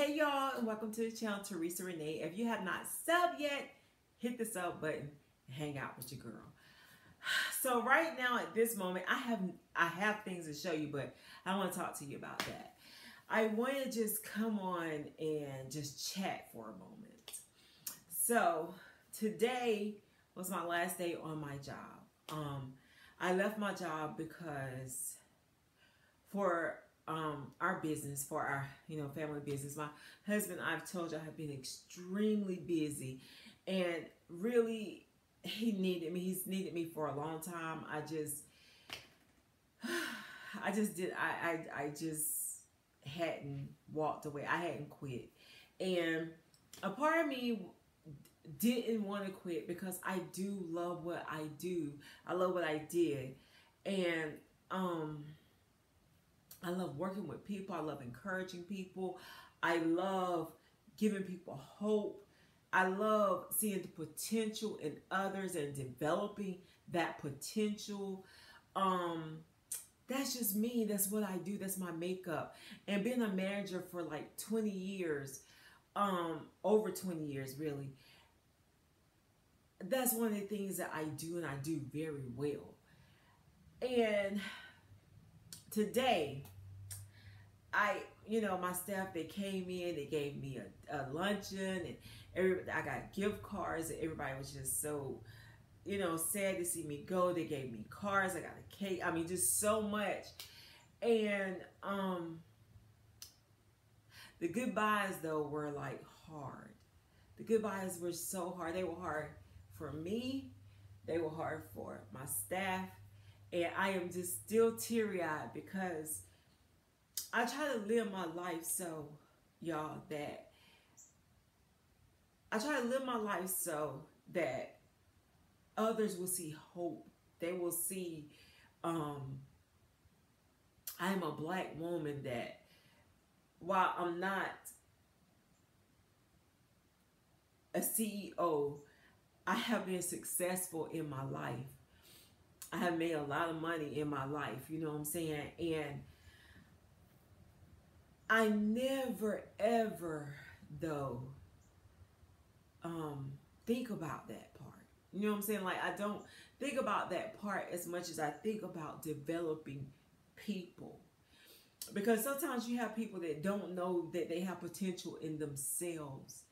Hey y'all, and welcome to the channel, Teresa Rene. If you have not subbed yet, hit the sub button and hang out with your girl. So right now at this moment, I have things to show you, but I want to talk to you about that. I want to just come on and just chat for a moment. So today was my last day on my job. I left my job because for our business, for our family business, my husband, I've told you, I have been extremely busy, and really he needed me. He's needed me for a long time. I just hadn't walked away. I hadn't quit, and a part of me didn't want to quit because I do love what I do. I love what I did, and I love working with people. I love encouraging people. I love giving people hope. I love seeing the potential in others and developing that potential. That's just me. That's what I do. That's my makeup. And being a manager for like 20 years, over 20 years really, that's one of the things that I do, and I do very well. And today, my staff, they came in, they gave me a luncheon, and I got gift cards, and everybody was just so, sad to see me go. They gave me cards, I got a cake, I mean, just so much. And the goodbyes though were like hard. The goodbyes were so hard. They were hard for me, they were hard for my staff, and I am just still teary-eyed because I try to live my life so, y'all, that others will see hope. They will see I am a black woman that, while I'm not a CEO, I have been successful in my life. I have made a lot of money in my life, you know what I'm saying? And I never ever though think about that part. You know what I'm saying? Like, I don't think about that part as much as I think about developing people. Because sometimes you have people that don't know that they have potential in themselves.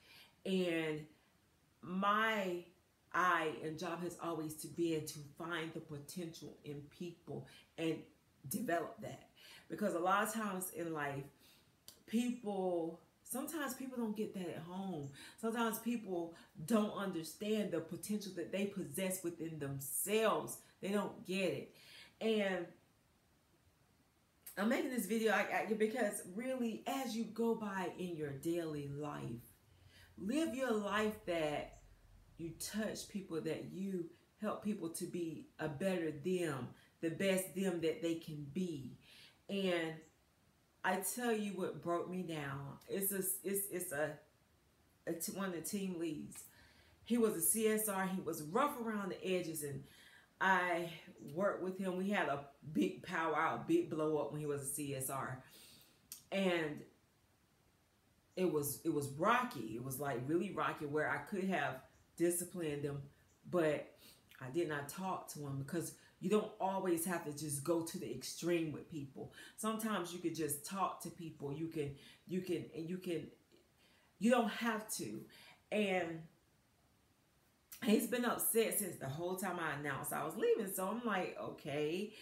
And my eye and job has always to be able to find the potential in people and develop that. Because a lot of times in life, sometimes people don't get that at home. Sometimes people don't understand the potential that they possess within themselves. They don't get it. And I'm making this video because really, as you go by in your daily life, live your life that you touch people, that you help people to be a better them, the best them that they can be. And I tell you what broke me down. It's one of the team leads. He was a CSR. He was rough around the edges, and I worked with him. We had a big powwow, big blow up when he was a CSR, and it was rocky. It was like really rocky, where I could have disciplined him, but I did not talk to him, because you don't always have to just go to the extreme with people. Sometimes you could just talk to people. You don't have to. And he's been upset since the whole time I announced I was leaving. So I'm like, okay.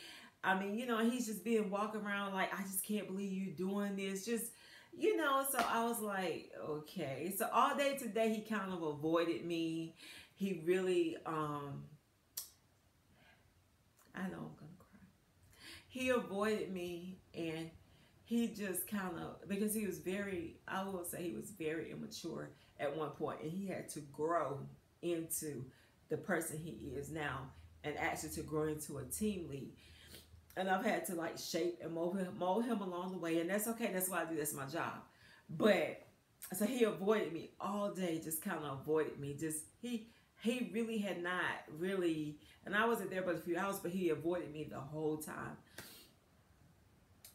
I mean, he's just been walking around like, I just can't believe you doing this. Just, so I was like, okay. So all day today, he kind of avoided me. He really, I know I'm gonna cry. He avoided me, and he just kind of, because he was I will say he was very immature at one point, and he had to grow into the person he is now, and actually to grow into a team lead. And I've had to like shape and mold him along the way, and that's okay. That's what I do. That's my job. But so he avoided me all day, just kind of avoided me. Just he really had not really, and I wasn't there but a few hours, but he avoided me the whole time.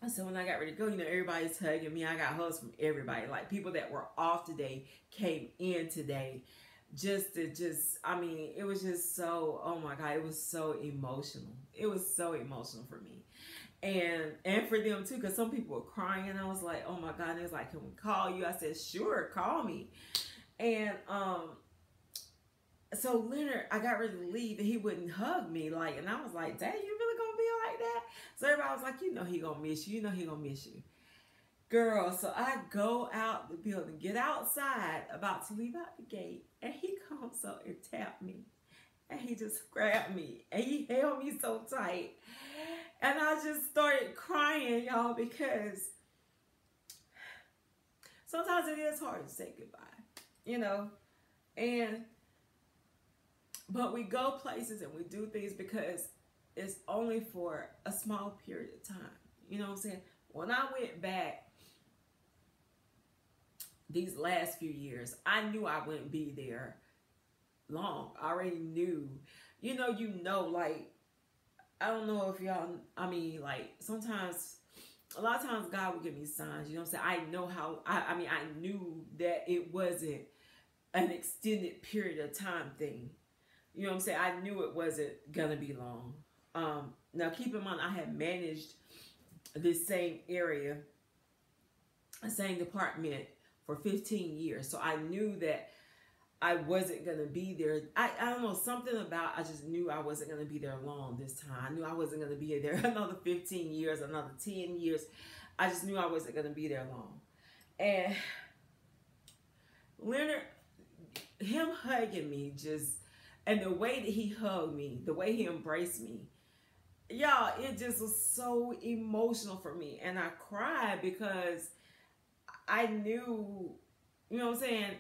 So when I got ready to go, you know, everybody's hugging me. I got hugs from everybody. Like people that were off today came in today I mean, it was just so, oh my God, it was so emotional. It was so emotional for me. And for them too, because some people were crying and I was like, oh my God, and they was like, can we call you? I said, sure, call me. And so Leonard, I got ready to leave and he wouldn't hug me, like, and I was like, dang, you really gonna be like that? So everybody was like, you know he gonna miss you, you know he gonna miss you. Girl, so I go out the building, get outside, about to leave out the gate, and he comes up and tapped me. And he just grabbed me, and he held me so tight. And I just started crying, y'all, because sometimes it is hard to say goodbye, you know? But we go places and we do things because it's only for a small period of time. You know what I'm saying? When I went back these last few years, I knew I wouldn't be there long. I already knew. You know, like, I don't know if y'all, I mean, like, sometimes, a lot of times God will give me signs, you know what I'm saying? I know how, I knew that it wasn't an extended period of time thing. You know what I'm saying? I knew it wasn't going to be long. Now, keep in mind, I had managed this same area, the same department for 15 years. So I knew that I wasn't going to be there. I don't know, something about, I just knew I wasn't going to be there long this time. I knew I wasn't going to be there another 15 years, another 10 years. I just knew I wasn't going to be there long. And Leonard, him hugging me just, and the way that he hugged me, the way he embraced me, y'all, it just was so emotional for me. And I cried because I knew, you know what I'm saying,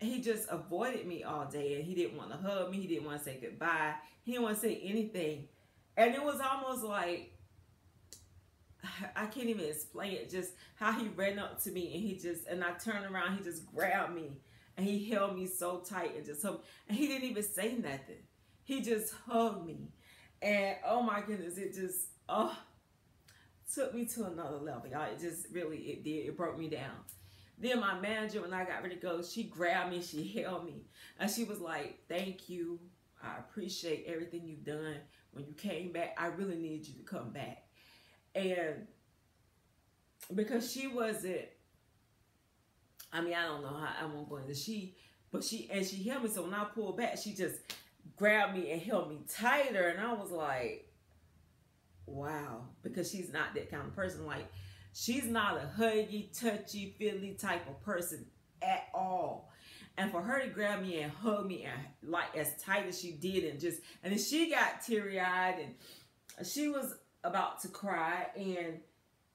he just avoided me all day and he didn't want to hug me. He didn't want to say goodbye. He didn't want to say anything. And it was almost like, I can't even explain it, just how he ran up to me and I turned around, he just grabbed me and he held me so tight and just hugged me. And he didn't even say nothing. He just hugged me. And oh my goodness, it just, took me to another level, y'all. It just really, it did. It broke me down. Then my manager, when I got ready to go, she grabbed me, she held me, and she was like, thank you. I appreciate everything you've done. When you came back, I really needed you to come back. And because she wasn't, I mean, I don't know how, I won't go into she held me. So when I pulled back, she just grabbed me and held me tighter. And I was like, wow, because she's not that kind of person. Like, she's not a huggy, touchy, feely type of person at all. And for her to grab me and hug me and like as tight as she did and then she got teary-eyed and she was about to cry, and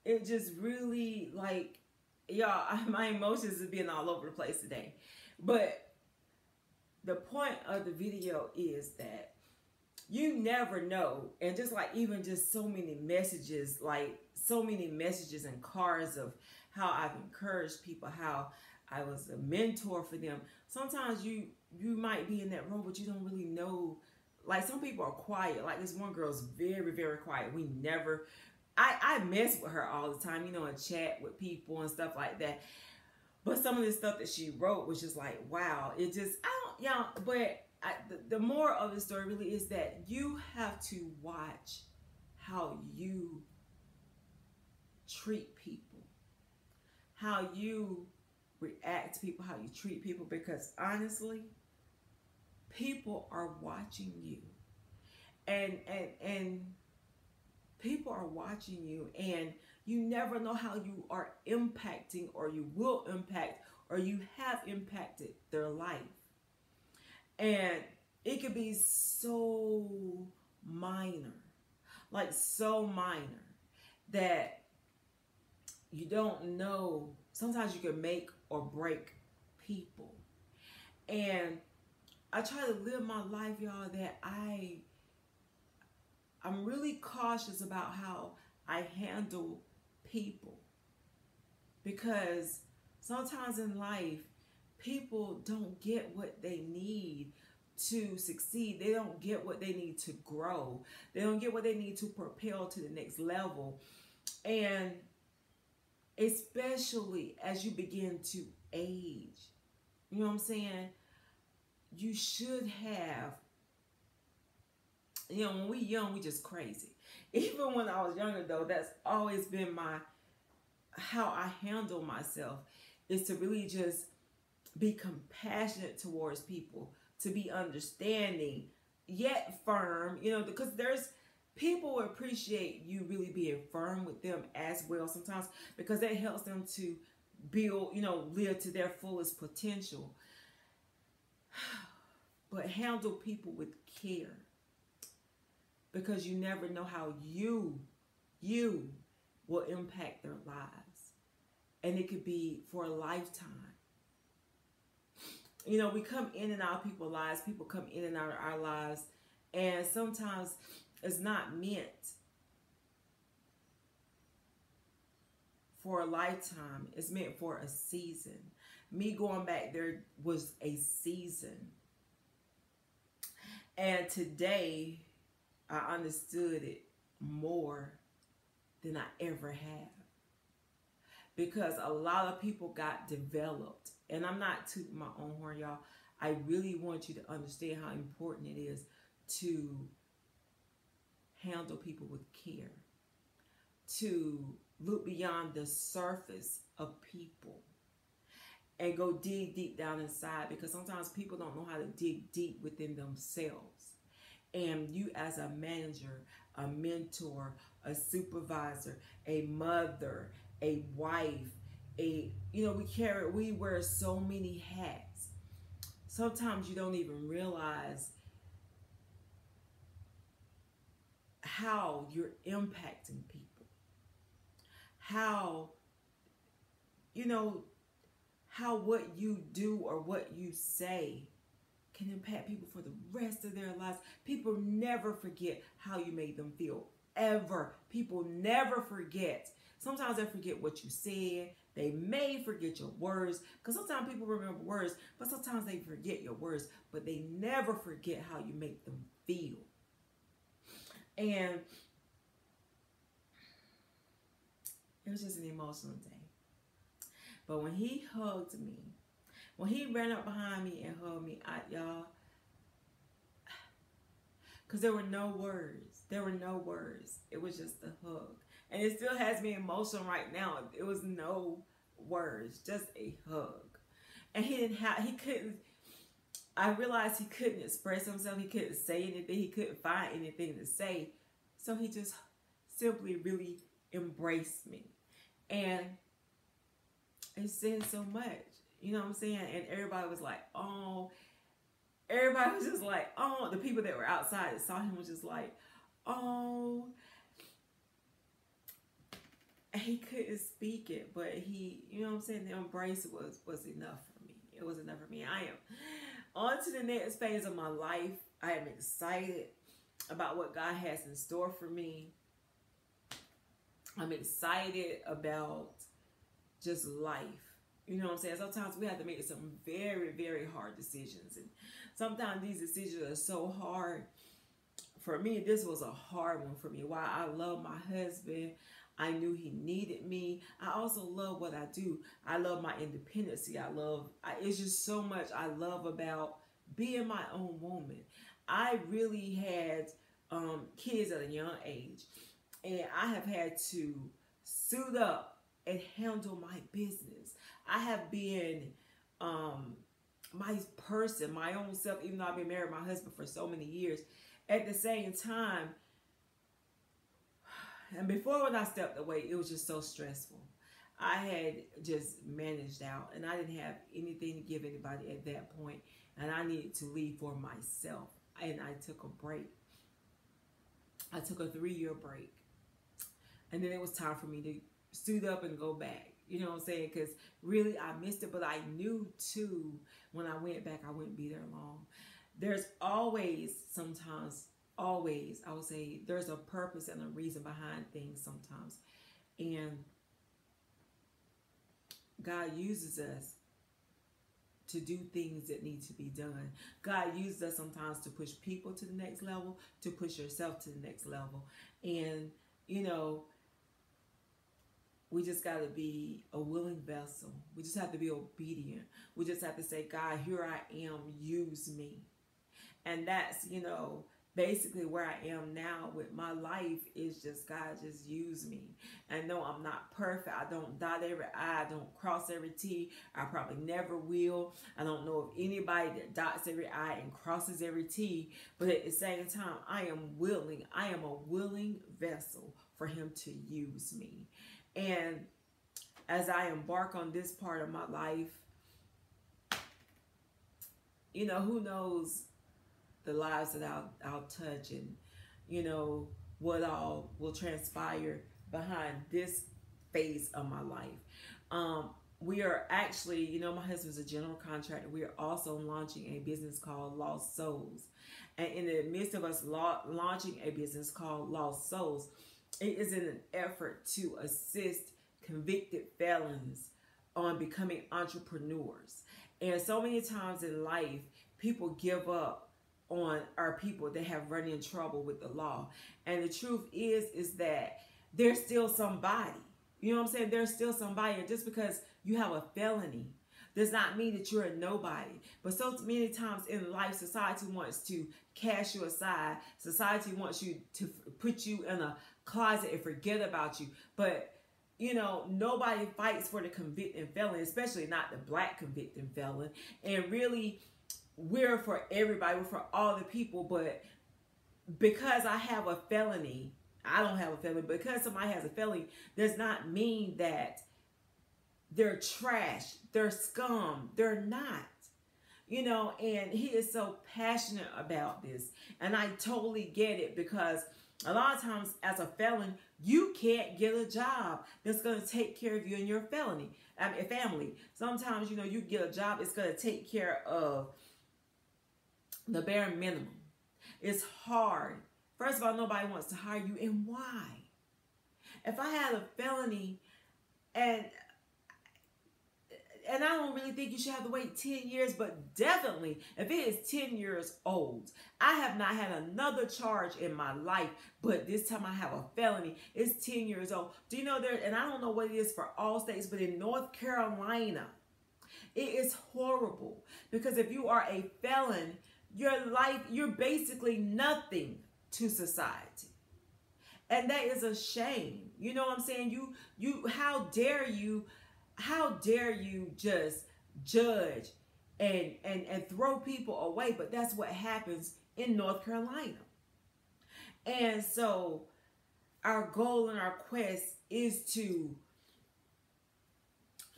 it just really, like, y'all, my emotions is being all over the place today. But the point of the video is that you never know. And just like even just so many messages, like so many messages and cards of how I've encouraged people, how I was a mentor for them. Sometimes you might be in that role, but you don't really know. Like, some people are quiet. Like, this one girl's very, very quiet. We never, I mess with her all the time, you know, and chat with people and stuff like that. But some of the stuff that she wrote was just like, wow. It just, the moral of the story really is that you have to watch how you treat people, how you react to people, how you treat people, because honestly, people are watching you, and people are watching you, and you never know how you are impacting, or you will impact, or you have impacted their life. And it could be so minor, like so minor, that you don't know. Sometimes you can make or break people. And I try to live my life, y'all, that I'm really cautious about how I handle people. Because sometimes in life, people don't get what they need to succeed. They don't get what they need to grow. They don't get what they need to propel to the next level. And especially as you begin to age. You know what I'm saying? You should have, you know, when we young, we just crazy. Even when I was younger, though, that's always been how I handle myself, is to really just be compassionate towards people, to be understanding, yet firm, you know, because there's people who appreciate you really being firm with them as well sometimes, because that helps them to build, you know, live to their fullest potential. But handle people with care, because you never know how you will impact their lives. And it could be for a lifetime. You know, we come in and out of people's lives. People come in and out of our lives. And sometimes it's not meant for a lifetime. It's meant for a season. Me going back there was a season. And today, I understood it more than I ever have. Because a lot of people got developed. And I'm not tooting my own horn, y'all. I really want you to understand how important it is to handle people with care. To look beyond the surface of people. And go dig deep down inside. Because sometimes people don't know how to dig deep within themselves. And you as a manager, a mentor, a supervisor, a mother, a wife, you know, we wear so many hats. Sometimes you don't even realize how you're impacting people. How, you know, how what you do or what you say can impact people for the rest of their lives. People never forget how you made them feel, ever. People never forget. Sometimes they forget what you said. They may forget your words, because sometimes people remember words, but sometimes they forget your words, but they never forget how you make them feel. And it was just an emotional day. But when he hugged me, when he ran up behind me and hugged me, y'all, because there were no words. There were no words. It was just a hug. And it still has me emotional right now. It was no words, just a hug. And he couldn't, I realized he couldn't express himself. He couldn't say anything. He couldn't find anything to say. So he just simply really embraced me. And it said so much. You know what I'm saying? And everybody was like, oh. Everybody was just like, oh. The people that were outside that saw him was just like, oh. And he couldn't speak it, but he, you know what I'm saying? The embrace was enough for me. It was enough for me. I am on to the next phase of my life. I am excited about what God has in store for me. I'm excited about just life. You know what I'm saying? Sometimes we have to make some very, very hard decisions. And sometimes these decisions are so hard. For me, this was a hard one for me. While I love my husband, I knew he needed me. I also love what I do. I love my independency. It's just so much I love about being my own woman. I really had kids at a young age. And I have had to suit up and handle my business. I have been my person, my own self, even though I've been married to my husband for so many years. At the same time, and before when I stepped away, it was just so stressful. I had just managed out, and I didn't have anything to give anybody at that point, and I needed to leave for myself. And I took a break. I took a 3-year break. And then it was time for me to suit up and go back. You know what I'm saying? Because really I missed it, but I knew too when I went back I wouldn't be there long. There's always, sometimes, always, I would say, there's a purpose and a reason behind things sometimes. And God uses us to do things that need to be done. God uses us sometimes to push people to the next level, to push yourself to the next level. And, you know, we just got to be a willing vessel. We just have to be obedient. We just have to say, God, here I am, use me. And that's, you know, basically where I am now with my life is just, God, just use me. And no, I'm not perfect. I don't dot every I. I don't cross every T. I probably never will. I don't know of anybody that dots every I and crosses every T. But at the same time, I am willing. I am a willing vessel for him to use me. And as I embark on this part of my life, you know, who knows the lives that I'll touch, and you know what all will transpire behind this phase of my life. We are actually, you know, my husband's a general contractor. We are also launching a business called Lost Souls, and in the midst of us launching a business called Lost Souls, it is in an effort to assist convicted felons on becoming entrepreneurs. And so many times in life, people give up on our people that have run in trouble with the law. And the truth is that there's still somebody. You know what I'm saying? There's still somebody. And just because you have a felony does not mean that you're a nobody. But so many times in life, society wants to cast you aside. Society wants you to put you in a closet and forget about you. But you know, nobody fights for the convicted felon, especially not the black convicted felon. And really, we're for everybody, we're for all the people. But because I have a felony, I don't have a felony, because somebody has a felony does not mean that they're trash, they're scum, they're not. You know, and he is so passionate about this. And I totally get it, because a lot of times as a felon, you can't get a job that's going to take care of you and your family. Sometimes, you know, you get a job, it's going to take care of the bare minimum. It's hard. First of all, nobody wants to hire you. And why? If I had a felony and I don't really think you should have to wait 10 years, but definitely if it is 10 years old, I have not had another charge in my life, but this time I have a felony. It's 10 years old. Do you know there, and I don't know what it is for all states, but in North Carolina, it is horrible, because if you are a felon, your life, you're basically nothing to society. And that is a shame. You know what I'm saying? How dare you just judge and throw people away? But that's what happens in North Carolina. And so our goal and our quest is to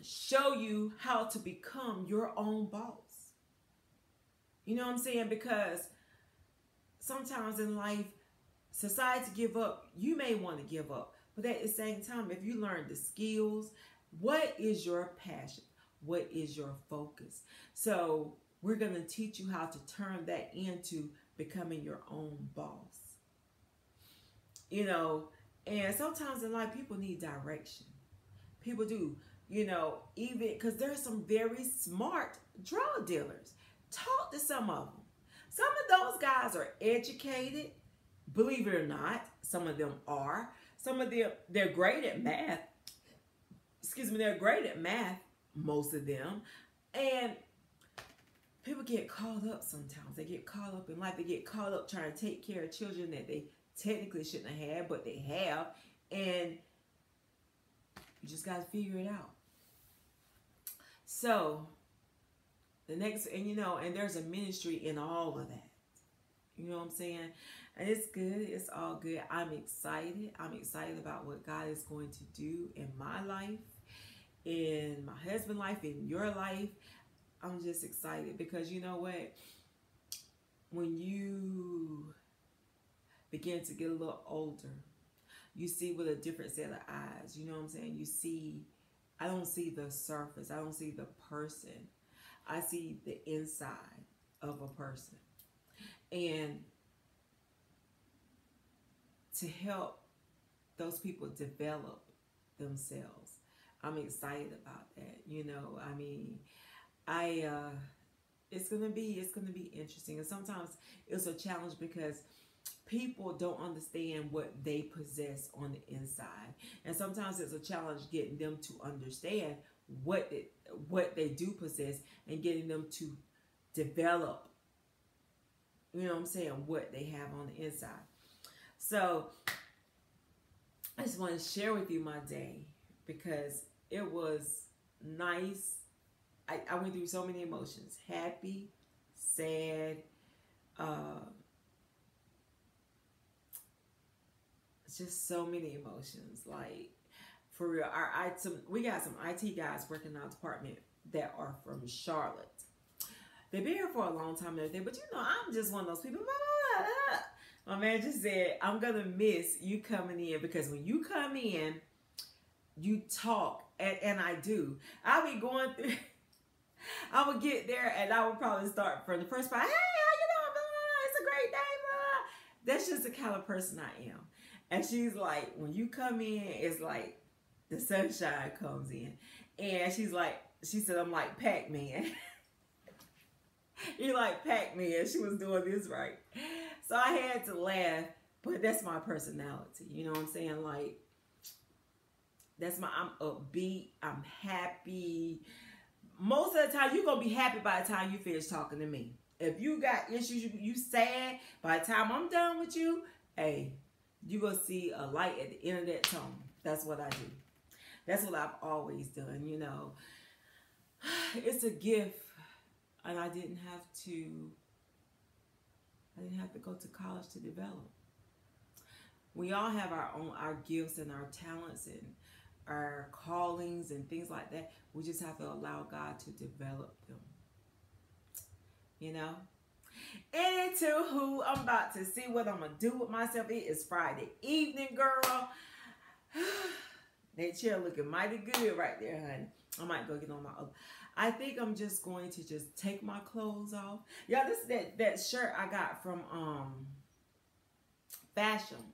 show you how to become your own boss. You know what I'm saying? Because sometimes in life, society give up. You may want to give up. But at the same time, if you learn the skills, what is your passion? What is your focus? So we're going to teach you how to turn that into becoming your own boss. You know, and sometimes in life, people need direction. People do, you know, even because there's some very smart drug dealers. Talk to some of them. Some of those guys are educated. Believe it or not, some of them are. Some of them, they're great at math. Excuse me, they're great at math, most of them. And people get caught up sometimes. They get caught up in life. They get caught up trying to take care of children that they technically shouldn't have had, but they have. And you just got to figure it out. So, the next, and you know, and there's a ministry in all of that. You know what I'm saying? And it's good. It's all good. I'm excited. I'm excited about what God is going to do in my life, in my husband's life, in your life. I'm just excited because you know what? When you begin to get a little older, you see with a different set of eyes. You know what I'm saying? You see, I don't see the surface. I don't see the person. I see the inside of a person. And to help those people develop themselves, I'm excited about that. You know, I mean, it's gonna be interesting. And sometimes it's a challenge because people don't understand what they possess on the inside, and sometimes it's a challenge getting them to understand what they do possess and getting them to develop, you know what I'm saying, what they have on the inside. So I just want to share with you my day because it was nice. I went through so many emotions: happy, sad, just so many emotions. Like, for real, we got some IT guys working in our department that are from Charlotte. They've been here for a long time and everything, but you know, I'm just one of those people. My man just said, I'm gonna miss you coming in, because when you come in, you talk, and I do. I'll be going through. I would get there and I would probably start from the first part. Hey, how you doing? Blah, it's a great day. Blah. That's just the kind of person I am. And she's like, when you come in, it's like the sunshine comes in. And she said, I'm like Pac-Man. You're like Pac-Man. She was doing this right. So I had to laugh, but that's my personality. You know what I'm saying? Like, I'm upbeat. I'm happy. Most of the time, you're going to be happy by the time you finish talking to me. If you got issues, you sad, by the time I'm done with you, hey, you're going to see a light at the end of that tunnel. That's what I do. That's what I've always done, you know. It's a gift, and I didn't have to go to college to develop. We all have our gifts and our talents and our callings and things like that. We just have to allow God to develop them. You know? Anywho, I'm about to see what I'm going to do with myself. It is Friday evening, girl. That chair looking mighty good right there, honey. I might go get on my other. I think I'm just going to just take my clothes off. Yeah, this is that shirt I got from Fashion.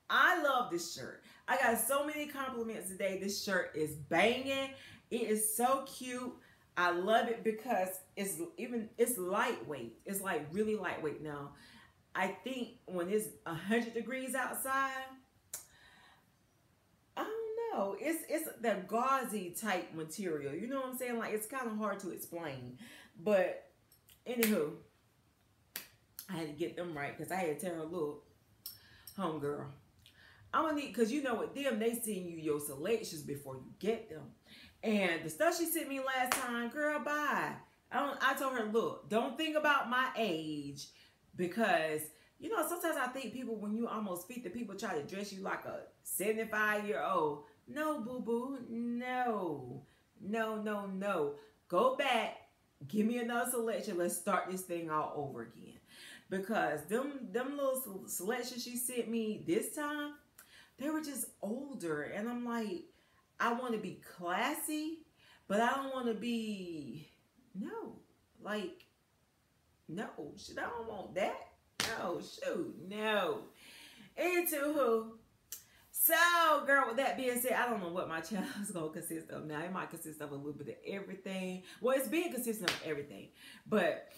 I love this shirt. I got so many compliments today. This shirt is banging. It is so cute. I love it because it's lightweight. It's like really lightweight. Now, I think when it's 100 degrees outside, I don't know. It's the gauzy type material. You know what I'm saying? Like, it's kind of hard to explain. But anywho, I had to get them right because I had to tell her, look, homegirl, I'm gonna need, because you know with them, they send you your selections before you get them. And the stuff she sent me last time, girl, bye. I told her, look, don't think about my age, because, you know, sometimes I think people, when you almost 50, people try to dress you like a 75-year-old. No, boo-boo, no. No, no, no. Go back, give me another selection, let's start this thing all over again. Because them little selections she sent me this time, they were just older. And I'm like, I want to be classy, but I don't want to be, no. Like, no. Shit, I don't want that. No, shoot, no. Anywho, so, girl, with that being said, I don't know what my channel is going to consist of now. It might consist of a little bit of everything. Well, it's being consistent of everything. But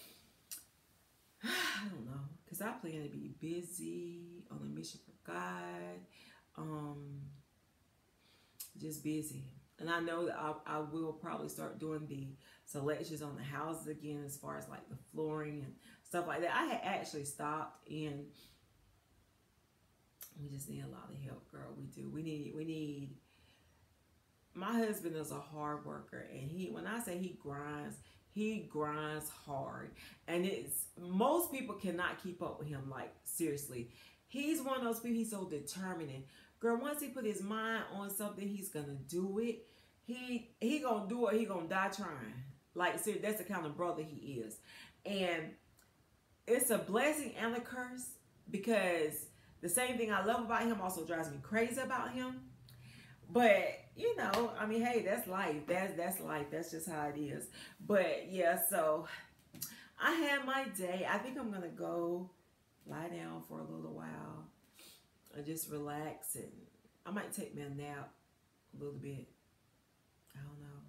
I don't know, because I plan to be busy on a mission for God. Just busy. And I know that I will probably start doing the selections on the houses again, as far as like the flooring and stuff like that. I had actually stopped, and we just need a lot of help, girl. We do. We need. My husband is a hard worker, and when I say he grinds hard. And most people cannot keep up with him. Like, seriously. He's one of those people, he's so determined. Girl, once he put his mind on something, he's gonna do it. He gonna do it, he gonna die trying. Like, seriously, that's the kind of brother he is. And it's a blessing and a curse, because the same thing I love about him also drives me crazy about him. But, you know, I mean, hey, that's life. That's life. That's just how it is. But, yeah, so I had my day. I think I'm going to go lie down for a little while and just relax. And I might take me a nap a little bit. I don't know.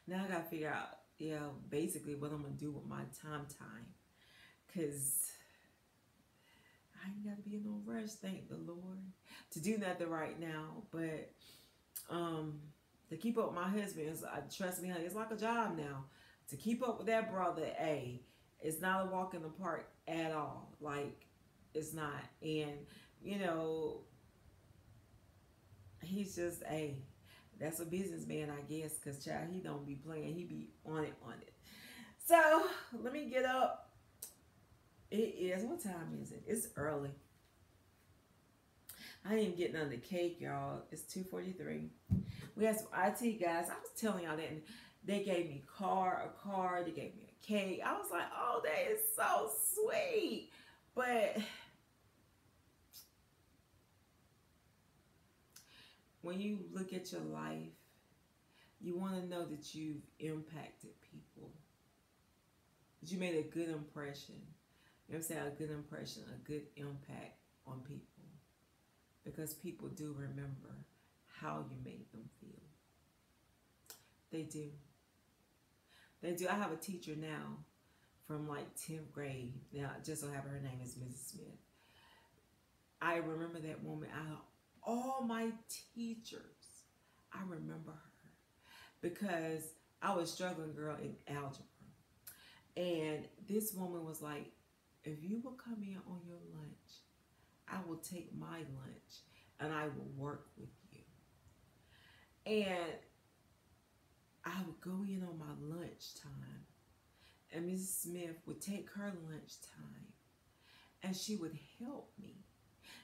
Now I got to figure out, yeah, basically what I'm going to do with my time. Because I ain't got to be in no rush, thank the Lord, to do nothing right now. But to keep up with my husband, trust me, honey, it's like a job now. To keep up with that brother, it's not a walk in the park at all. Like, it's not. And, you know, he's just, that's a businessman, I guess, because, child, he don't be playing. He be on it. So, let me get up. It is, what time is it? It's early. I ain't even getting on the cake, y'all. It's 2:43. We had some IT guys. I was telling y'all that, and they gave me a card. They gave me a cake. I was like, oh, that is so sweet. But when you look at your life, you want to know that you've impacted people. That you made a good impression. You know what I'm saying? A good impression, a good impact on people. Because people do remember how you made them feel. They do. They do. I have a teacher now from like 10th grade. Now, just so happen her name is Mrs. Smith. I remember that woman out of all my teachers. I remember her because I was struggling, girl, in algebra. And this woman was like, if you will come in on your lunch, I will take my lunch and I will work with you. And I would go in on my lunchtime and Mrs. Smith would take her lunchtime and she would help me.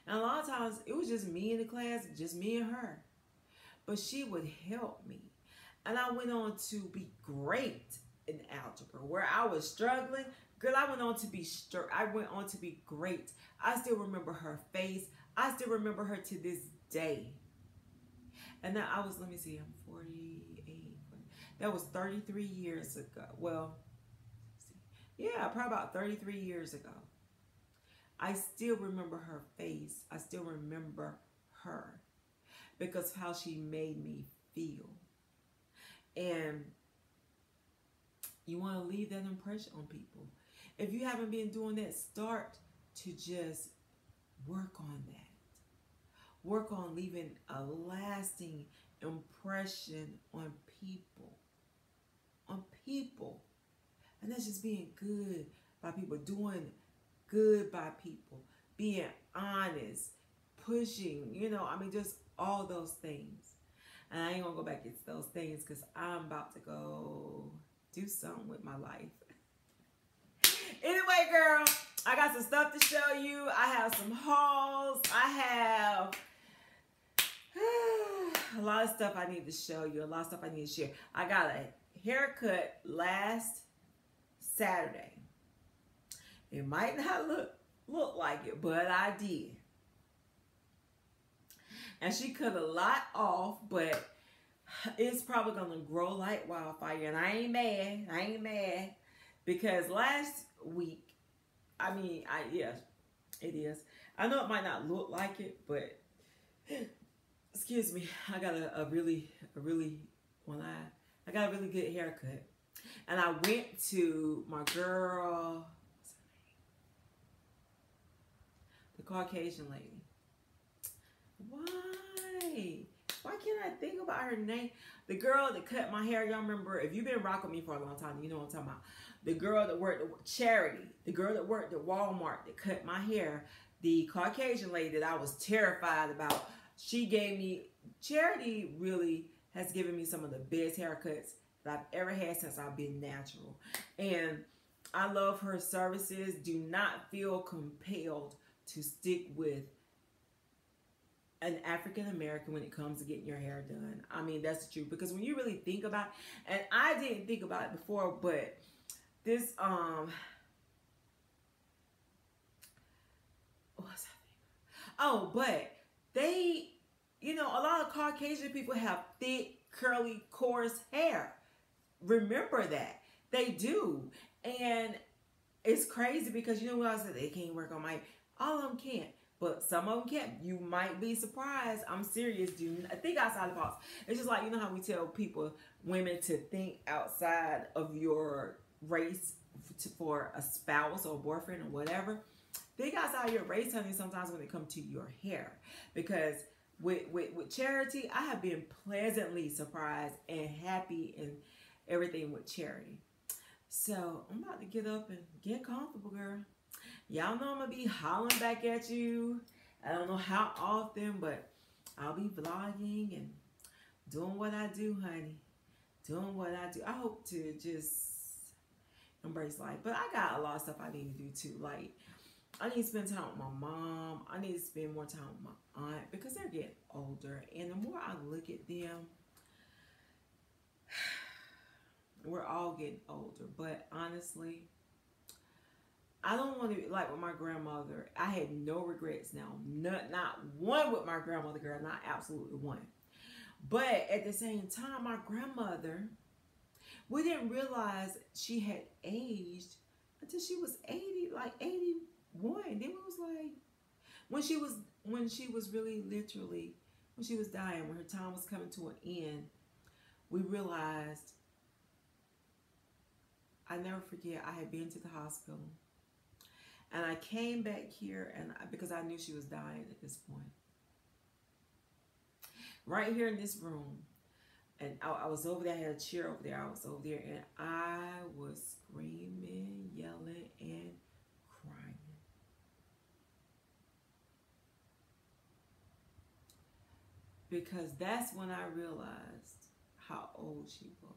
And a lot of times it was just me in the class, just me and her. But she would help me. And I went on to be great in algebra. Where I was struggling, girl, I went on to be great. I still remember her face. I still remember her to this day. And now let me see, I'm 48. That was 33 years ago. Well, yeah, probably about 33 years ago. I still remember her face. I still remember her because of how she made me feel. And you want to leave that impression on people. If you haven't been doing that, start to just work on that. Work on leaving a lasting impression on people. On people. And that's just being good by people, doing good by people, being honest, pushing, just all those things. And I ain't gonna go back into those things because I'm about to go do something with my life. Anyway, girl, I got some stuff to show you. I have some hauls. I have a lot of stuff I need to show you. A lot of stuff I need to share. I got a haircut last Saturday. It might not look like it, but I did. And she cut a lot off, but it's probably going to grow like wildfire. And I ain't mad. Because last week, yes, it is. I know it might not look like it, but excuse me, I got a really good haircut. And I went to my girl, what's her name? The Caucasian lady. Why can't I think about her name? The girl that cut my hair. Y'all remember, if you've been rocking me for a long time, you know what I'm talking about. The girl that worked at Charity. The girl that worked at Walmart that cut my hair. The Caucasian lady that I was terrified about. She gave me, Charity really has given me some of the best haircuts that I've ever had since I've been natural. And I love her services. Do not feel compelled to stick with an African American when it comes to getting your hair done. I mean, that's the truth. Because when you really think about it, and I didn't think about it before, but this, what's that thing? Oh, but they, a lot of Caucasian people have thick, curly, coarse hair. Remember that. They do. And it's crazy because, what I said? They can't work on all of them can't. But some of them can't. You might be surprised. I'm serious. Think outside the box. It's just like, how we tell women to think outside of your race for a spouse or boyfriend or whatever. think outside your race, honey, sometimes when it comes to your hair. Because with charity, I have been pleasantly surprised and happy and everything with charity. So I'm about to get up and get comfortable, girl. Y'all know I'm going to be hollering back at you. I don't know how often, but I'll be vlogging and doing what I do, honey. Doing what I do. I hope to just embrace life. But I got a lot of stuff I need to do too. Like, I need to spend time with my mom. I need to spend more time with my aunt because they're getting older. And the more I look at them, we're all getting older. But honestly, I don't want to be like with my grandmother. I had no regrets now. Not one with my grandmother, girl. Not absolutely one. But at the same time, my grandmother, we didn't realize she had aged until she was 80, like 81. Then it was like when she was really literally, when she was dying, when her time was coming to an end, we realized, I never forget, I had been to the hospital. And I came back here because I knew she was dying at this point. Right here in this room. And I was over there, I had a chair over there. I was over there and I was screaming, yelling, and crying. Because that's when I realized how old she was.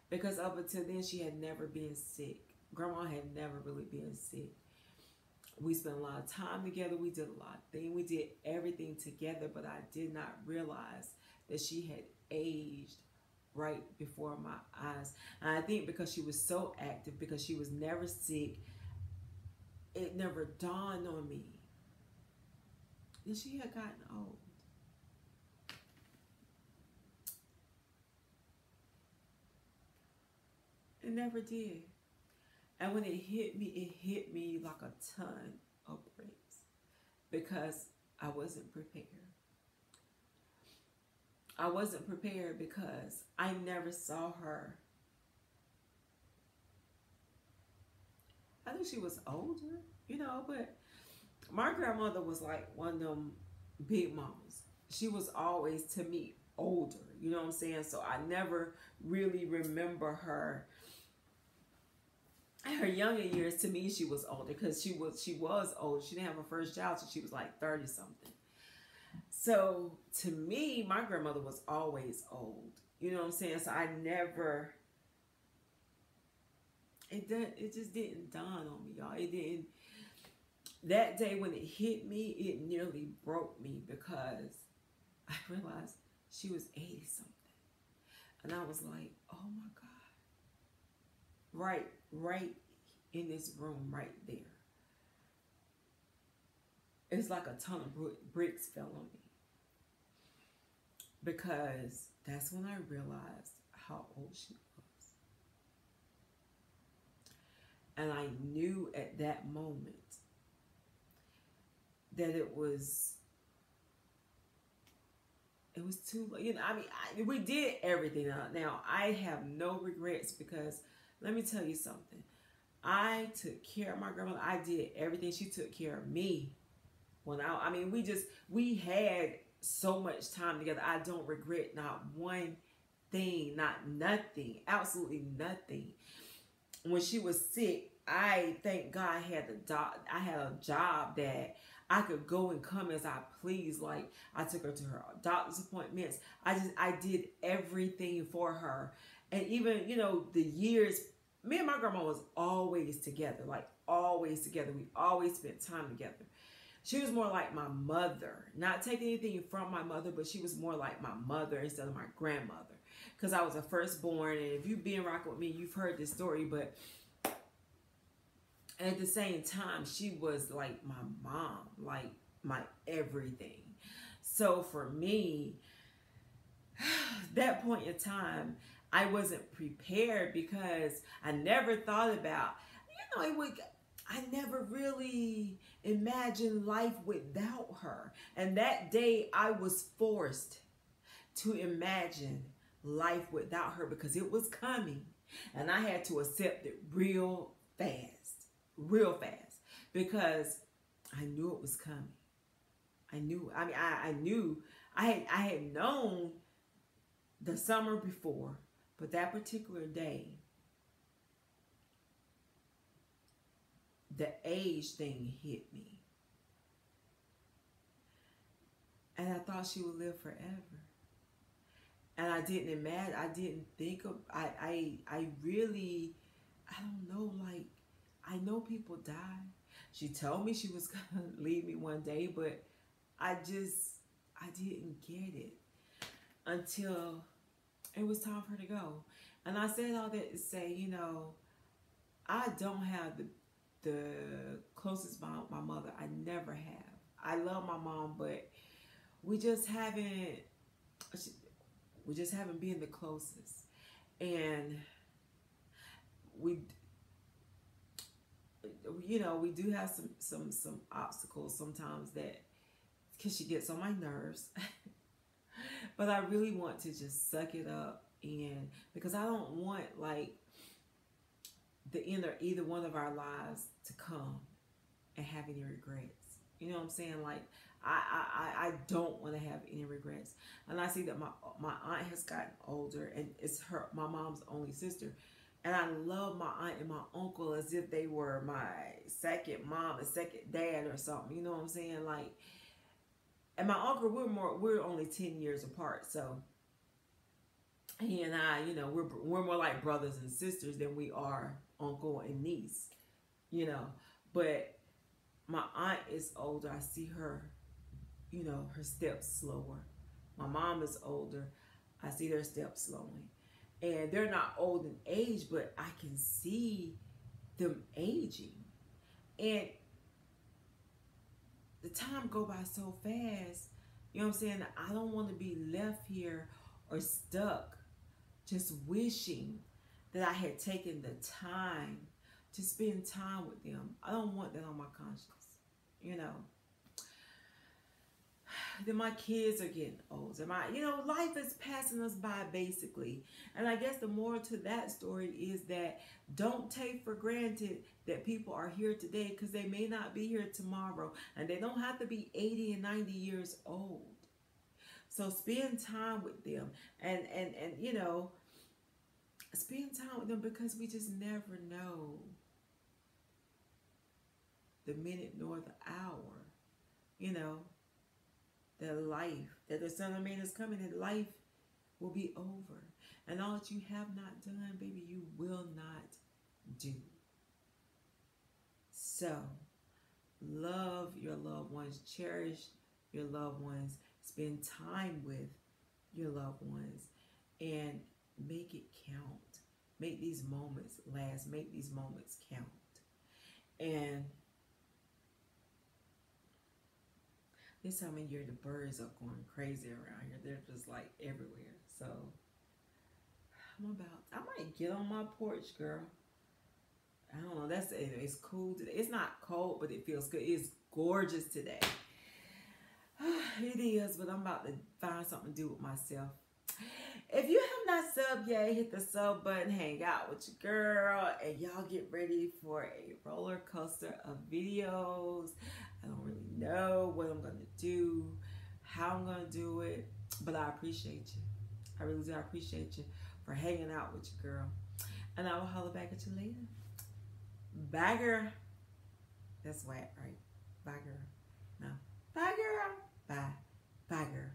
Because up until then, she had never been sick. Grandma had never really been sick. We spent a lot of time together. We did a lot of things. We did everything together, but I did not realize that she had aged right before my eyes. And I think because she was so active, because she was never sick, it never dawned on me that she had gotten old. It never did. And when it hit me like a ton of bricks because I wasn't prepared. I wasn't prepared because I never saw her. I think she was older, you know, but my grandmother was like one of them big mamas. She was always, to me, older, you know what I'm saying? So I never really remember her. Her younger years, to me, she was older because she was old. She didn't have her first child till she was like 30 something. So to me, my grandmother was always old. You know what I'm saying? So I never, it just didn't dawn on me, y'all. It didn't. That day when it hit me, it nearly broke me because I realized she was 80 something. And I was like, oh my God. Right in this room, right there. It's like a ton of bricks fell on me. Because that's when I realized how old she was. And I knew at that moment that it was too late. You know, I mean, we did everything. Now, I have no regrets because let me tell you something. I took care of my grandmother. I did everything. She took care of me. I mean, we had so much time together. I don't regret not one thing, not nothing, absolutely nothing. When she was sick, I thank God I had a job that I could go and come as I please. Like, I took her to her doctor's appointments. I did everything for her. And even, you know, the years, me and my grandma was always together, like always together. We always spent time together. She was more like my mother, not taking anything from my mother, but she was more like my mother instead of my grandmother. Because I was a firstborn, and if you've been rocking with me, you've heard this story, but at the same time, she was like my mom, like my everything. So for me, that point in time, I wasn't prepared because I never thought about, you know, I never really imagined life without her. And that day I was forced to imagine life without her because it was coming. And I had to accept it real fast. because I knew it was coming. I knew. I mean, I knew. I had known the summer before, but that particular day, the age thing hit me. And I thought she would live forever. And I didn't imagine, I didn't think of, I really, I don't know, like, I know people die. She told me she was going to leave me one day, but I didn't get it until it was time for her to go. And I said all that to say, you know, I don't have the closest bond with my mother. I never have. I love my mom, but we just haven't been the closest. And we, you know, we do have some obstacles sometimes that, because she gets on my nerves. But I really want to just suck it up, and because I don't want like the end of either one of our lives to come and have any regrets. You know what I'm saying? Like I don't want to have any regrets. And I see that my aunt has gotten older, and it's my mom's only sister. And I love my aunt and my uncle as if they were my second mom and second dad or something. You know what I'm saying? Like, and my uncle, we're only 10 years apart. So he and I, you know, we're more like brothers and sisters than we are uncle and niece, you know. But my aunt is older. I see her, you know, her steps slower. My mom is older. I see their steps slowing. And they're not old in age, but I can see them aging. And the time go by so fast. You know what I'm saying? I don't want to be left here or stuck just wishing that I had taken the time to spend time with them. I don't want that on my conscience, you know. Then my kids are getting older. You know, life is passing us by basically. And I guess the moral to that story is that don't take for granted that people are here today, because they may not be here tomorrow. And they don't have to be 80 and 90 years old. So spend time with them. And you know, spend time with them, because we just never know the minute nor the hour, you know. That the Son of Man is coming, and life will be over. And all that you have not done, baby, you will not do. So, love your loved ones. Cherish your loved ones. Spend time with your loved ones. And make it count. Make these moments last. Make these moments count. And this time of year, the birds are going crazy around here. They're just like everywhere. So I might get on my porch, girl. I don't know. It's cool today. It's not cold, but it feels good. It's gorgeous today. It is, but I'm about to find something to do with myself. If you have not subbed yet, hit the sub button, hang out with your girl, and y'all get ready for a roller coaster of videos. I don't really know what I'm going to do, how I'm going to do it, but I appreciate you. I really do. I appreciate you for hanging out with your girl. And I will holler back at you later. Bye, girl. That's whack, right? Bye, girl. No. Bye, girl. Bye. Bye, girl.